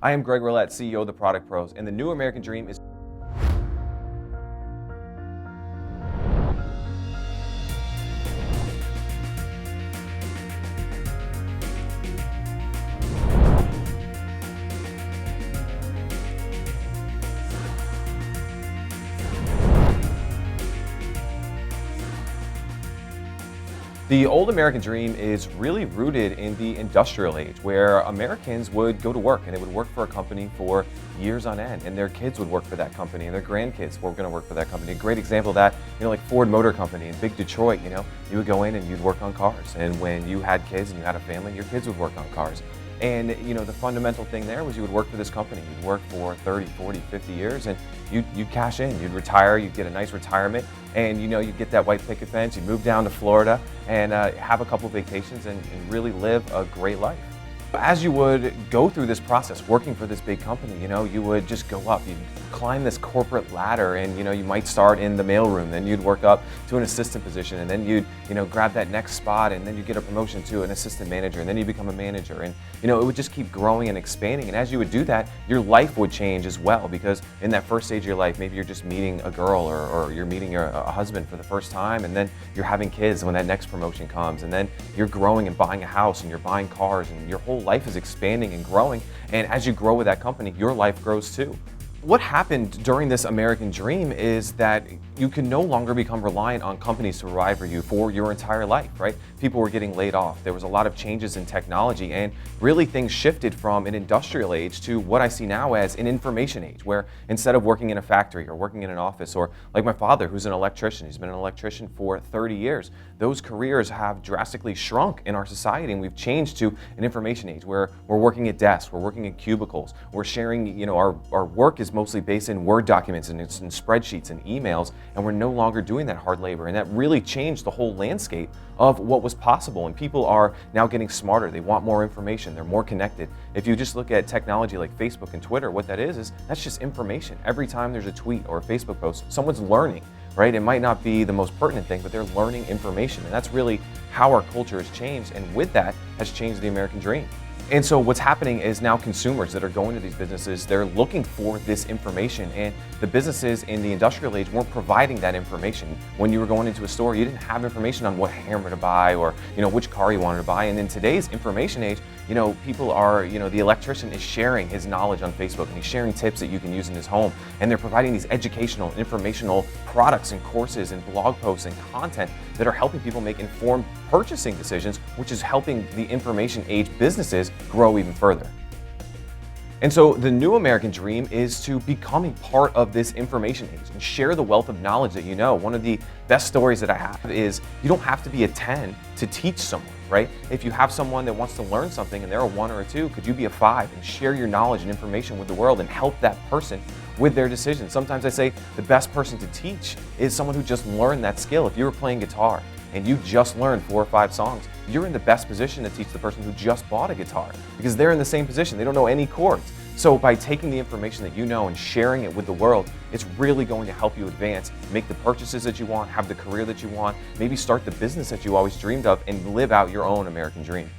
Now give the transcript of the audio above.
I am Greg Rollett, CEO of the Product Pros, and the new American Dream is the old American dream is really rooted in the industrial age, where Americans would go to work and they would work for a company for years on end, and their kids would work for that company and their grandkids were going to work for that company. A great example of that, like Ford Motor Company in big Detroit, you would go in and you'd work on cars. And when you had kids and you had a family, your kids would work on cars. And the fundamental thing there was you would work for this company. You'd work for 30, 40, 50 years and you'd cash in. You'd retire, you'd get a nice retirement, and you'd get that white picket fence, you'd move down to Florida and have a couple vacations and really live a great life. As you would go through this process, working for this big company, you would just go up. You'd climb this corporate ladder and, you might start in the mailroom, then you'd work up to an assistant position, and then you'd, grab that next spot, and then you get a promotion to an assistant manager, and then you become a manager. And, it would just keep growing and expanding. And as you would do that, your life would change as well, because in that first stage of your life, maybe you're just meeting a girl or you're meeting a husband for the first time, and then you're having kids when that next promotion comes, and then you're growing and buying a house and you're buying cars, and your whole life is expanding and growing. And as you grow with that company, your life grows too. What happened during this American dream is that you can no longer become reliant on companies to provide for you for your entire life, right? People were getting laid off. There was a lot of changes in technology, and really things shifted from an industrial age to what I see now as an information age, where instead of working in a factory or working in an office, or like my father, who's an electrician, he's been an electrician for 30 years, those careers have drastically shrunk in our society, and we've changed to an information age where we're working at desks, we're working in cubicles, we're sharing, our work is mostly based in Word documents and it's in spreadsheets and emails, and we're no longer doing that hard labor. And that really changed the whole landscape of what was possible. And people are now getting smarter. They want more information. They're more connected. If you just look at technology like Facebook and Twitter, what that is that's just information. Every time there's a tweet or a Facebook post, someone's learning, right? It might not be the most pertinent thing, but they're learning information. And that's really how our culture has changed. And with that has changed the American dream. And so what's happening is now consumers that are going to these businesses, they're looking for this information, and the businesses in the industrial age weren't providing that information. When you were going into a store, you didn't have information on what hammer to buy or which car you wanted to buy. And in today's information age, people are, the electrician is sharing his knowledge on Facebook, and he's sharing tips that you can use in his home, and they're providing these educational, informational products and courses and blog posts and content that are helping people make informed purchasing decisions, which is helping the information age businesses grow even further. And so the new American dream is to becoming part of this information age and share the wealth of knowledge that you know. One of the best stories that I have is you don't have to be a 10 to teach someone, right? If you have someone that wants to learn something and they're a 1 or a 2, could you be a 5 and share your knowledge and information with the world and help that person with their decisions? Sometimes I say the best person to teach is someone who just learned that skill. If you were playing guitar and you just learned 4 or 5 songs, you're in the best position to teach the person who just bought a guitar, because they're in the same position. They don't know any chords. So by taking the information that you know and sharing it with the world, it's really going to help you advance, make the purchases that you want, have the career that you want, maybe start the business that you always dreamed of, and live out your own American dream.